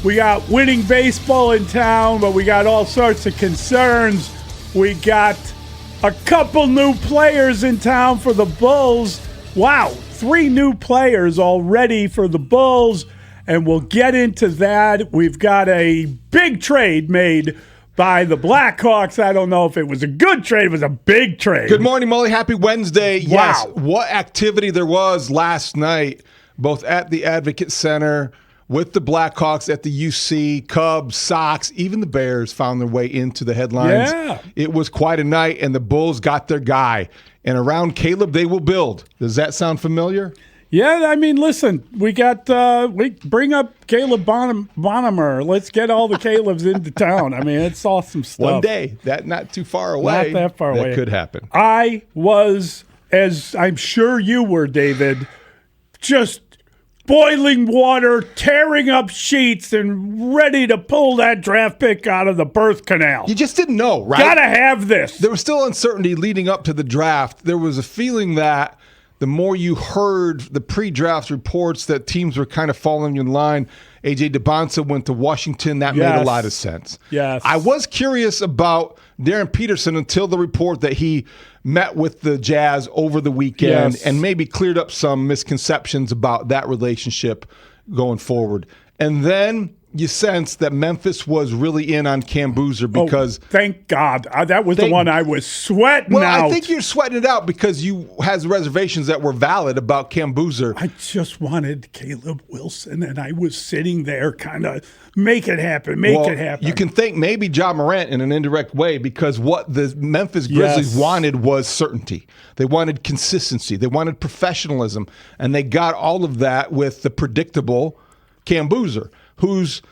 We got winning baseball in town, but we got all sorts of concerns. We got a couple new players in town for the Bulls. Wow, 3 new players already for the Bulls, and we'll get into that. We've got a big trade made by the Blackhawks. I don't know if it was a good trade. It was a big trade. Good morning, Mully. Happy Wednesday. Yes, Wow. what activity there was last night, both at the Advocate Center, with the Blackhawks at the UC, Cubs, Sox, even the Bears found their way into the headlines. Yeah. It was quite a night, and the Bulls got their guy. And around Caleb, they will build. Does that sound familiar? Yeah, I mean, listen, we bring up Caleb Bonham. Let's get all the Calebs into town. I mean, it's awesome stuff. One day, that not too far away. Not that far away. That could happen. I was, as I'm sure you were, David, just boiling water, tearing up sheets, and ready to pull that draft pick out of the birth canal. You just didn't know, right? Gotta have this. There was still uncertainty leading up to the draft. There was a feeling that the more you heard the pre-draft reports that teams were kind of falling in line. A.J. DeBonsa went to Washington. That made a lot of sense. Yes. I was curious about Darren Peterson until the report that he met with the Jazz over the weekend and maybe cleared up some misconceptions about that relationship going forward. And then you sense that Memphis was really in on Cam Boozer because thank God. That was the one I was sweating out. I think you're sweating it out because you has reservations that were valid about Cam Boozer. I just wanted Caleb Wilson, and I was sitting there kind of make it happen. You can thank maybe Ja Morant in an indirect way because what the Memphis Grizzlies wanted was certainty. They wanted consistency. They wanted professionalism, and they got all of that with the predictable Cam Boozer, who's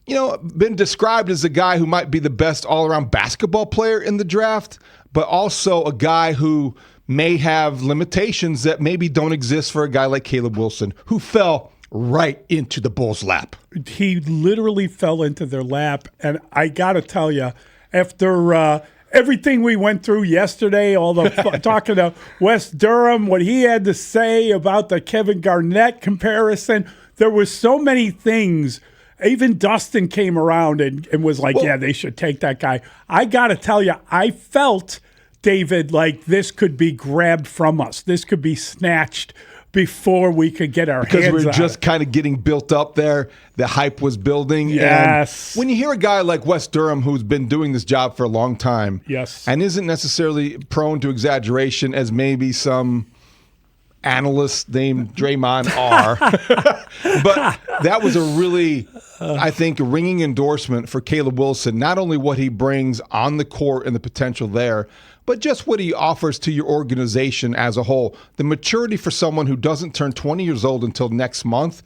been described as a guy who might be the best all-around basketball player in the draft, but also a guy who may have limitations that maybe don't exist for a guy like Caleb Wilson, who fell right into the Bulls' lap. He literally fell into their lap, and I got to tell you, after everything we went through yesterday, all the talking to Wes Durham, what he had to say about the Kevin Garnett comparison, there were so many things. Even Dustin came around and was like, they should take that guy. I got to tell you, I felt, David, like this could be grabbed from us. This could be snatched before we could get our hands on it. Because we're just kind of getting built up there. The hype was building. Yes. And when you hear a guy like Wes Durham, who's been doing this job for a long time, and isn't necessarily prone to exaggeration as maybe some analysts named Draymond are, but that was a really, I think, ringing endorsement for Caleb Wilson. Not only what he brings on the court and the potential there, but just what he offers to your organization as a whole. The maturity for someone who doesn't turn 20 years old until next month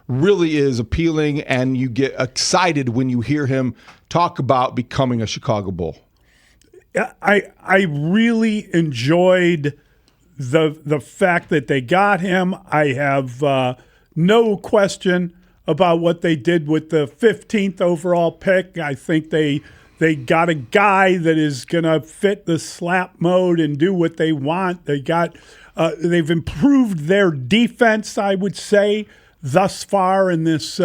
really is appealing, and you get excited when you hear him talk about becoming a Chicago Bull. I really enjoyed the fact that they got him. I have no question about what they did with the 15th overall pick. I think they got a guy that is going to fit the slap mode and do what they want. They've improved their defense, I would say, thus far in this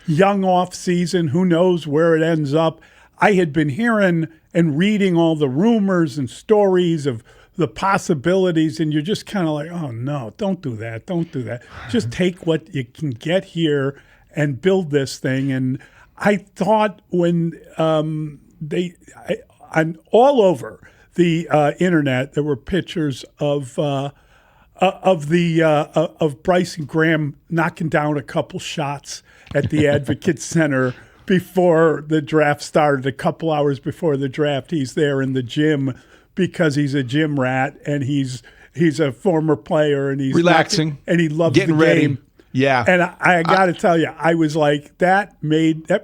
young off season. Who knows where it ends up? I had been hearing and reading all the rumors and stories of the possibilities, and you're just kind of like, oh, no, don't do that. Don't do that. Just take what you can get here and build this thing. And I thought when I'm all over the internet, there were pictures of Bryson Graham knocking down a couple shots at the Advocate Center before the draft started. A couple hours before the draft, he's there in the gym because he's a gym rat and he's a former player and he's relaxing and he loves getting the ready. game. Yeah. And I got to tell you, I was like, that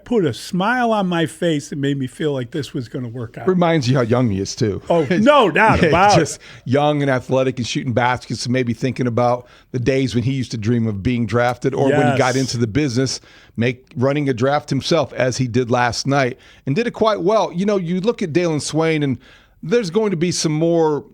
put a smile on my face and made me feel like this was going to work out. Reminds you how young he is, too. Oh, no doubt about it. Just young and athletic and shooting baskets, and maybe thinking about the days when he used to dream of being drafted, or when he got into the business, running a draft himself, as he did last night, and did it quite well. You know, you look at Dailyn Swain, and there's going to be some more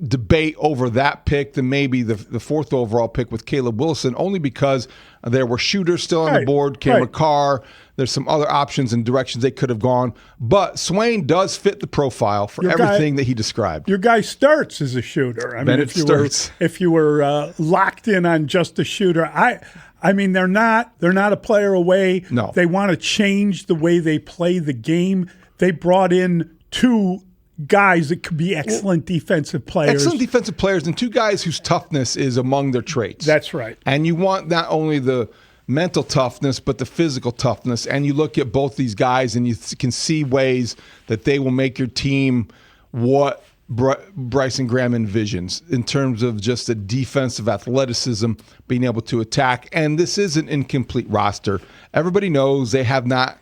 debate over that pick than maybe the 4th overall pick with Caleb Wilson, only because there were shooters still on the board, Cameron Carr. There's some other options and directions they could have gone. But Swain does fit the profile for everything that he described. Your guy starts as a shooter. I mean, if you were locked in on just a shooter, I mean, they're not a player away. No. They want to change the way they play the game. They brought in 2 guys that could be excellent defensive players. Excellent defensive players and 2 guys whose toughness is among their traits. That's right. And you want not only the mental toughness, but the physical toughness. And you look at both these guys and you can see ways that they will make your team what Bryson Graham envisions in terms of just the defensive athleticism, being able to attack. And this is an incomplete roster. Everybody knows they have not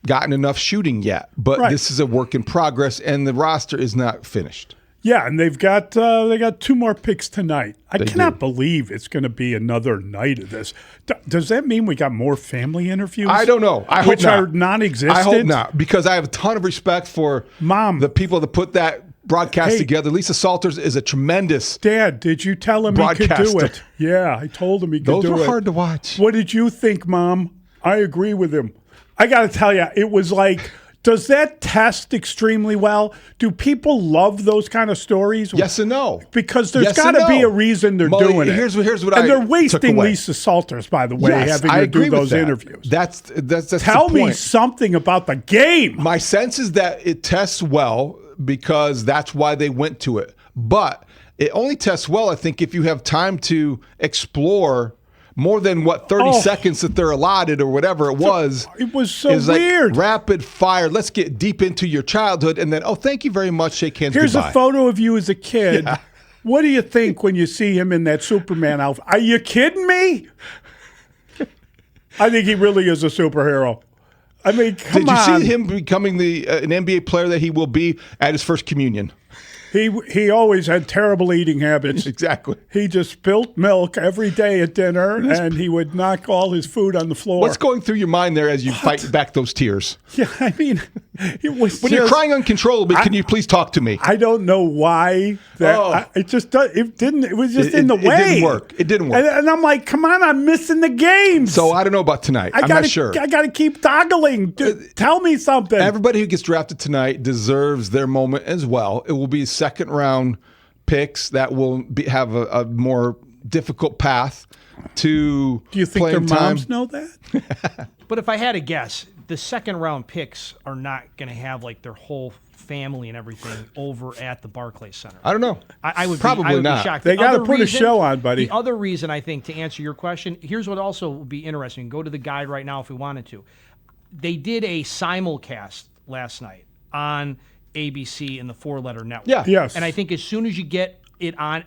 gotten enough shooting yet, but this is a work in progress, and the roster is not finished. Yeah, and they've got 2 more picks tonight. I cannot believe it's going to be another night of this. Does that mean we got more family interviews? I don't know. I hope which not. are non-existent. I hope not, because I have a ton of respect for the people that put that broadcast together. Lisa Salters is a tremendous Dad, did you tell him he could do it? Yeah, I told him he could do it. Those were hard to watch. What did you think, Mom? I agree with him. I got to tell you, it was like, does that test extremely well? Do people love those kind of stories? Yes and no. Because there's got to be a reason they're doing it. Here's what and they're wasting Lisa Salters, by the way, having her do those interviews. That's Tell me something about the game. My sense is that it tests well because that's why they went to it. But it only tests well, I think, if you have time to explore more than 30 seconds that they're allotted or whatever it was. It was so weird. Like rapid fire. Let's get deep into your childhood, and then thank you very much. Shake hands. Here's goodbye. A photo of you as a kid. Yeah. What do you think when you see him in that Superman outfit? Are you kidding me? I think he really is a superhero. I mean, come on. Did you see him becoming an NBA player that he will be at his first communion? He always had terrible eating habits. Exactly. He just spilt milk every day at dinner, and he would knock all his food on the floor. What's going through your mind there as you fight back those tears? Yeah, I mean, it was when you're crying uncontrollably. Can you please talk to me? I don't know why. It just didn't. It was just in the way. It didn't work. And I'm like, come on, I'm missing the games. So I don't know about tonight. I'm not sure. I got to keep toggling. Tell me something. Everybody who gets drafted tonight deserves their moment as well. It will be second round picks that will have a more difficult path to. Do you think their moms know that? But if I had to guess, the second round picks are not going to have like their whole family and everything over at the Barclays Center. I don't know. I would probably not. Be shocked. They got to put a show on, buddy. The other reason, I think, to answer your question, here's what also would be interesting. Go to the guide right now if we wanted to. They did a simulcast last night on ABC and the 4-letter network. Yeah. Yes. And I think as soon as you get it on,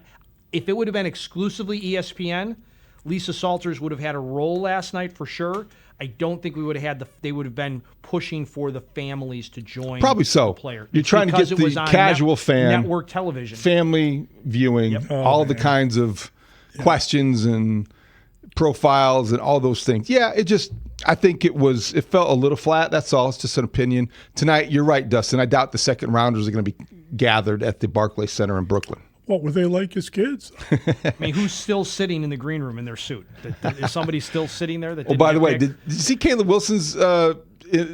if it would have been exclusively ESPN, Lisa Salters would have had a role last night for sure. I don't think we would have had they would have been pushing for the families to join. Probably so. The player. You're trying to get the casual fan, network television, family viewing, all the kinds of questions and profiles and all those things. Yeah, I think it felt a little flat. That's all. It's just an opinion. Tonight, you're right, Dustin. I doubt the second rounders are going to be gathered at the Barclays Center in Brooklyn. What were they like as kids? I mean, who's still sitting in the green room in their suit? Is somebody still sitting there? That by the way, did you see Caleb Wilson's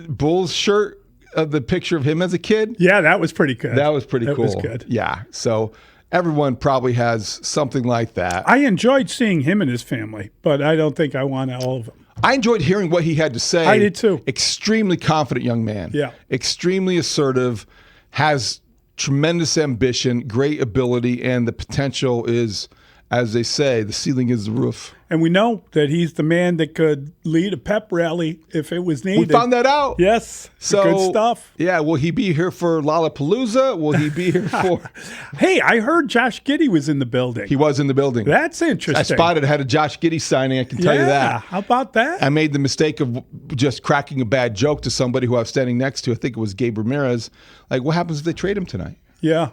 Bulls shirt? The picture of him as a kid? Yeah, that was pretty good. That was pretty cool. That was good. Yeah, so everyone probably has something like that. I enjoyed seeing him and his family, but I don't think I want all of them. I enjoyed hearing what he had to say. I did too. Extremely confident young man. Yeah. Extremely assertive, has tremendous ambition, great ability, and the potential is, as they say, the ceiling is the roof. And we know that he's the man that could lead a pep rally if it was needed. We found that out. Yes. So, good stuff. Yeah. Will he be here for Lollapalooza? Will he be here for... Hey, I heard Josh Giddey was in the building. He was in the building. That's interesting. I had a Josh Giddey signing, I can tell you that. How about that? I made the mistake of just cracking a bad joke to somebody who I was standing next to. I think it was Gabe Ramirez. Like, what happens if they trade him tonight? Yeah.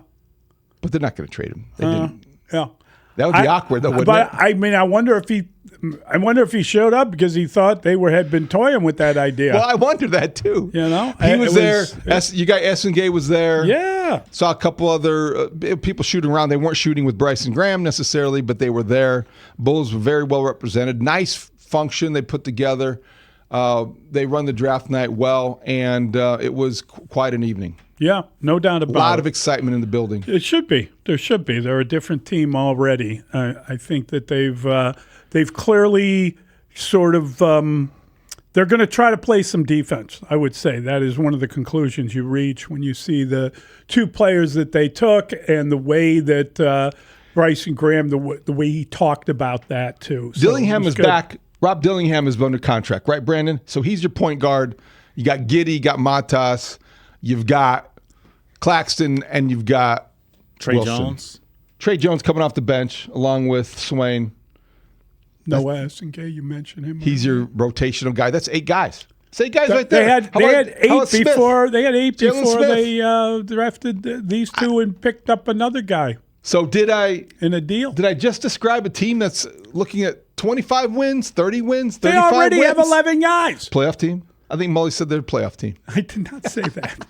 But they're not going to trade him. They didn't. Yeah. That would be awkward, though, wouldn't it? I mean, I wonder if he showed up because he thought they had been toying with that idea. Well, I wonder that too. You know, he was there. You got S and Gay was there. Yeah. Yeah. Saw a couple other people shooting around. They weren't shooting with Bryson Graham necessarily, but they were there. Bulls were very well represented. Nice function they put together. They run the draft night well, and it was quite an evening. Yeah, no doubt about it. A lot of excitement in the building. It should be. There should be. They're a different team already. I think that they've clearly sort of they're going to try to play some defense. I would say that is one of the conclusions you reach when you see the two players that they took and the way that Bryson Graham, the way he talked about that too. So Dillingham is back. Rob Dillingham is under contract, right, Brandon? So he's your point guard. You got Getty, you got Matas, you've got Claxton, and you've got Trey Wilson. Jones. Trey Jones coming off the bench along with Swain. Noah Essengay, you mentioned him. He's your rotational guy. That's 8 guys. That's 8 guys right there. They had eight before Smith? They drafted these two and picked up another guy. So did I in a deal? Did I just describe a team that's looking at 25 wins, 30 wins, 35 wins? They already wins? have 11 guys. Playoff team? I think Mully said they're a playoff team. I did not say that.